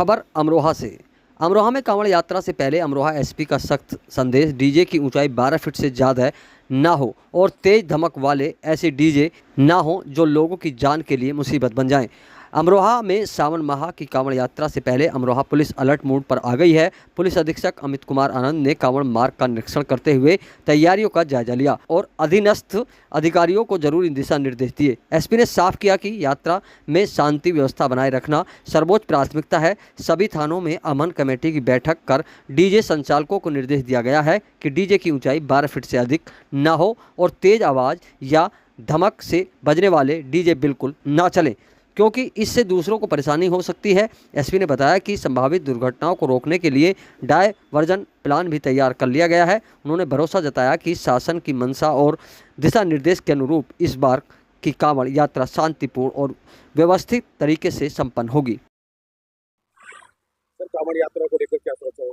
खबर अमरोहा से। अमरोहा में कांवड़ यात्रा से पहले अमरोहा एसपी का सख्त संदेश, डीजे की ऊंचाई 12 फीट से ज़्यादा ना हो और तेज धमक वाले ऐसे डीजे ना हो जो लोगों की जान के लिए मुसीबत बन जाएं। अमरोहा में सावन माह की कांवड़ यात्रा से पहले अमरोहा पुलिस अलर्ट मोड पर आ गई है। पुलिस अधीक्षक अमित कुमार आनंद ने कांवड़ मार्ग का निरीक्षण करते हुए तैयारियों का जायजा लिया और अधीनस्थ अधिकारियों को जरूरी दिशा निर्देश दिए। एसपी ने साफ किया कि यात्रा में शांति व्यवस्था बनाए रखना सर्वोच्च प्राथमिकता है। सभी थानों में अमन कमेटी की बैठक कर डीजे संचालकों को निर्देश दिया गया है कि डीजे की ऊंचाई 12 फीट से अधिक न हो और तेज आवाज़ या धमक से बजने वाले डीजे बिल्कुल ना चलें, क्योंकि इससे दूसरों को परेशानी हो सकती है। एसपी ने बताया कि संभावित दुर्घटनाओं को रोकने के लिए डायवर्जन प्लान भी तैयार कर लिया गया है। उन्होंने भरोसा जताया कि शासन की मंशा और दिशा निर्देश के अनुरूप इस बार की कांवड़ यात्रा शांतिपूर्ण और व्यवस्थित तरीके से संपन्न होगी। सर, कांवड़ यात्रा को लेकर क्या सोचा है?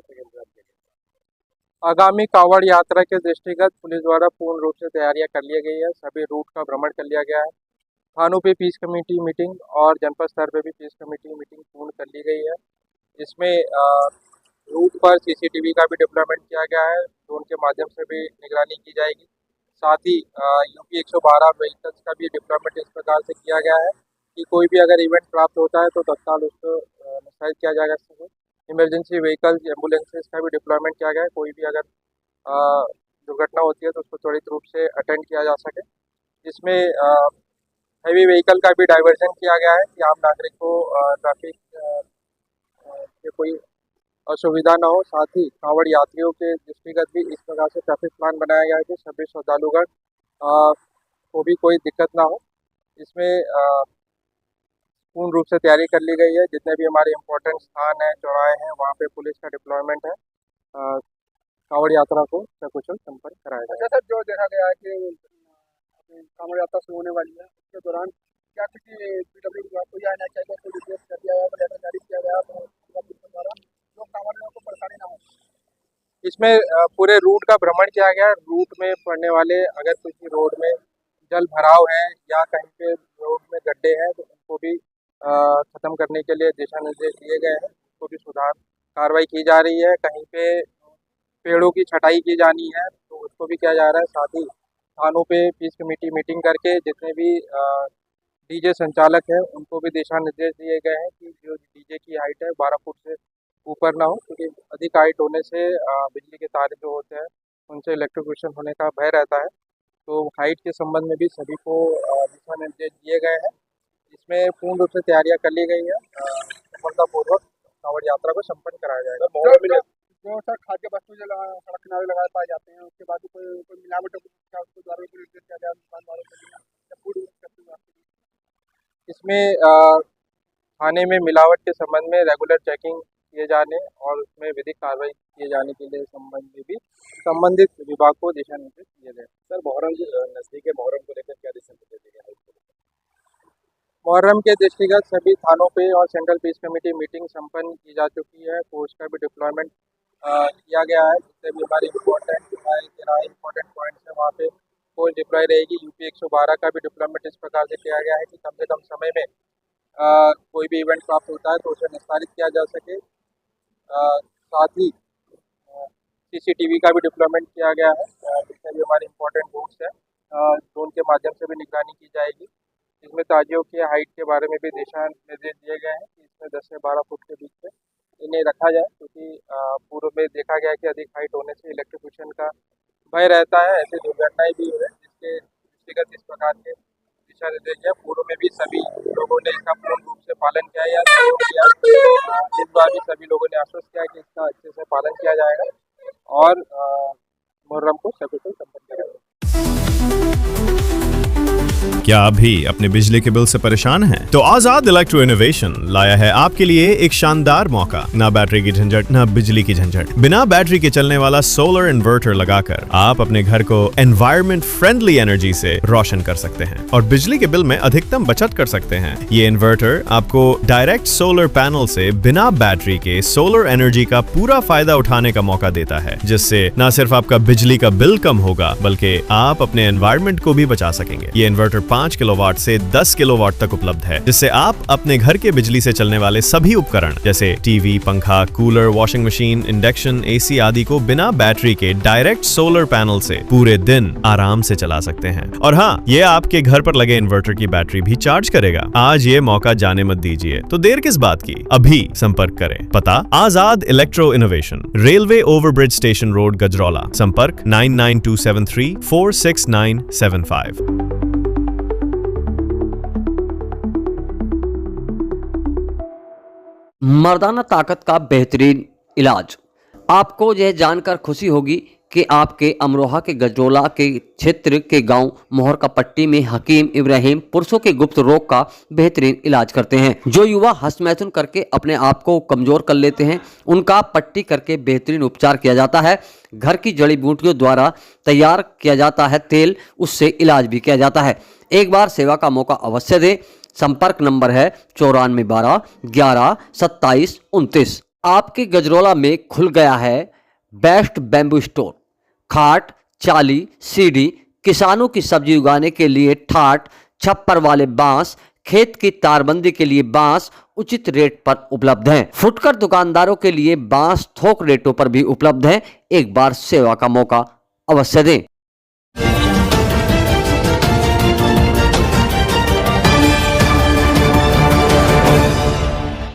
आगामी कांवड़ यात्रा के दृष्टिगत पुलिस द्वारा पूर्ण रूप से तैयारियां कर ली गई है। सभी रूट का भ्रमण कर लिया गया है। थानों पे पीस कमेटी मीटिंग और जनपद स्तर पे भी पीस कमेटी मीटिंग पूर्ण कर ली गई है। इसमें रूट पर सीसीटीवी का भी डिप्लॉयमेंट किया गया है, ड्रोन के माध्यम से भी निगरानी की जाएगी। साथ ही यूपी 112 व्हीकल्स का भी डिप्लॉयमेंट इस प्रकार से किया गया है कि कोई भी अगर इवेंट प्राप्त होता है तो तत्काल उसको निष्पादित किया जाएगा। इमरजेंसी व्हीकल्स, एम्बुलेंसेज का भी डिप्लॉयमेंट किया गया है। कोई भी अगर दुर्घटना होती है तो उसको त्वरित रूप से अटेंड किया जा सके। इसमें हैवी व्हीकल का भी डाइवर्जन किया गया है कि आम नागरिक को ट्रैफिक के कोई असुविधा ना हो। साथ ही कांवड़ यात्रियों के दृष्टिगत भी इस प्रकार से ट्रैफिक प्लान बनाया गया है कि सभी श्रद्धालुगण को भी कोई दिक्कत ना हो। इसमें पूर्ण रूप से तैयारी कर ली गई है। जितने भी हमारे इम्पोर्टेंट स्थान हैं, चौराहे हैं, वहाँ पे पुलिस का डिप्लॉयमेंट है। कांवड़ यात्रा को सकुशल संपन्न कराया जाएगा। अच्छा सर, जो देखा गया है कि कांवड़ यात्रा शुरू होने वाली है, उसके दौरान क्या किसी पीडब्ल्यू को या एनएचआई को कोई रिक्वेस्ट कर दिया गया, लेटर जारी किया गया तो द्वारा जो कांवड़ियों को परेशानी ना हो? इसमें पूरे रूट का भ्रमण किया गया। रूट में पड़ने वाले अगर किसी रोड में जल भराव है या कहीं पे रोड में गड्ढे हैं तो उनको भी ख़त्म करने के लिए दिशा निर्देश दिए गए हैं। उसको भी सुधार कार्रवाई की जा रही है। कहीं पे पेड़ों की छटाई की जानी है तो उसको भी किया जा रहा है। साथ ही थानों पे पीस कमेटी मीटिंग करके जितने भी डीजे संचालक हैं उनको भी दिशा निर्देश दिए गए हैं कि जो डीजे की हाइट है 12 फुट से ऊपर ना हो, क्योंकि अधिक हाइट होने से बिजली के तार जो होते हैं उनसे इलेक्ट्रोक्यूशन होने का भय रहता है। तो हाइट के संबंध में भी सभी को दिशा निर्देश दिए गए हैं। इसमें पूर्ण रूप से तैयारियां कर ली गई है। सफलतापूर्वक कांवड़ यात्रा को संपन्न कराया जाएगा। जो सर खाद्य वस्तु जो सड़क किनारे लगाए पाए जाते हैं, उसके बाद कोई मिलावट उसके द्वारा भी निर्देश किया गया दुकान वालों के लिए। इसमें थाने में मिलावट के संबंध में रेगुलर चेकिंग किए जाने और उसमें विधिक कार्रवाई किए जाने के लिए संबंधित विभाग को दिशा निर्देश दिए गए। सर, मुहर्रम नजदीक है, मुहर्रम को लेकर क्या दिशा निर्देश दिए गए? मुहर्रम के दृष्टिगत सभी थानों पे और सेंट्रल पीस कमेटी मीटिंग संपन्न की जा चुकी है। फोर्स का भी डिप्लॉयमेंट किया गया है। जितने भी हमारे इम्पोर्टेंट पॉइंट्स हैं वहाँ पे फोर्स डिप्लॉय रहेगी। यूपी 112 का भी डिप्लॉयमेंट इस प्रकार से किया गया है कि कम से कम समय में कोई भी इवेंट प्राप्त होता है तो उसे निस्तारित किया जा सके। साथ ही सीसीटीवी का भी डिप्लॉयमेंट किया गया है। जितने भी हमारे इम्पोर्टेंट रूट्स हैं ड्रोन के माध्यम से भी निगरानी की जाएगी। इसमें ताजियों के हाइट के बारे में भी दिशा निर्देश दिए गए हैं कि इसमें 10 से 12 फुट के बीच में इन्हें रखा जाए, क्योंकि पूर्व में देखा गया कि अधिक हाइट होने से इलेक्ट्रोक्यूशन का भय रहता है। ऐसी दुर्घटनाएं भी हुई, जिसके दृष्टिगत इस प्रकार के दिशा निर्देश है। पूर्व में भी सभी लोगों ने इसका पूर्ण रूप से पालन किया या सहयोग किया। इस बार भी सभी लोगों ने आश्वस्त किया कि इसका अच्छे से पालन किया जाएगा और मुहर्रम को सकुशल संपन्न किया जाएगा। क्या आप भी अपने बिजली के बिल से परेशान हैं? तो आजाद इलेक्ट्रो इनोवेशन लाया है आपके लिए एक शानदार मौका। ना बैटरी की झंझट, ना बिजली की झंझट। बिना बैटरी के चलने वाला सोलर इन्वर्टर लगाकर आप अपने घर को एनवायरमेंट फ्रेंडली एनर्जी से रोशन कर सकते हैं और बिजली के बिल में अधिकतम बचत कर सकते हैं। ये इन्वर्टर आपको डायरेक्ट सोलर पैनल से बिना बैटरी के सोलर एनर्जी का पूरा फायदा उठाने का मौका देता है, जिससे न सिर्फ आपका बिजली का बिल कम होगा बल्कि आप अपने एनवायरमेंट को भी बचा सकेंगे। ये इन्वर्टर 5 किलोवाट से 10 किलोवाट तक उपलब्ध है, जिससे आप अपने घर के बिजली से चलने वाले सभी उपकरण जैसे टीवी, पंखा, cooler, washing machine, induction, AC आदि को बिना बैटरी के डायरेक्ट सोलर पैनल से पूरे दिन आराम से चला सकते हैं। और हाँ, ये आपके घर पर लगे इन्वर्टर की बैटरी भी चार्ज करेगा। आज ये मौका जाने मत दीजिए, तो देर किस बात की, अभी संपर्क करें। पता Azad electro innovation, railway overbridge station road, Gajraula. संपर्क 9927346975। मर्दाना ताकत का बेहतरीन इलाज। आपको यह जानकर खुशी होगी कि आपके अमरोहा के गजरौला के क्षेत्र के गांव मोहर का पट्टी में हकीम इब्राहिम पुरुषों के गुप्त रोग का बेहतरीन इलाज करते हैं। जो युवा हस्तमैथुन करके अपने आप को कमजोर कर लेते हैं, उनका पट्टी करके बेहतरीन उपचार किया जाता है। घर की जड़ी बूटियों द्वारा तैयार किया जाता है तेल, उससे इलाज भी किया जाता है। एक बार सेवा का मौका अवश्य दें। संपर्क नंबर है 9412 11 27 29। आपके गजरौला में खुल गया है बेस्ट बैम्बू स्टोर। खाट, चाली, सीढ़ी, किसानों की सब्जी उगाने के लिए ठाट, छप्पर वाले बांस, खेत की तारबंदी के लिए बांस उचित रेट पर उपलब्ध हैं। फुटकर दुकानदारों के लिए बांस थोक रेटों पर भी उपलब्ध हैं। एक बार सेवा का मौका अवश्य दें।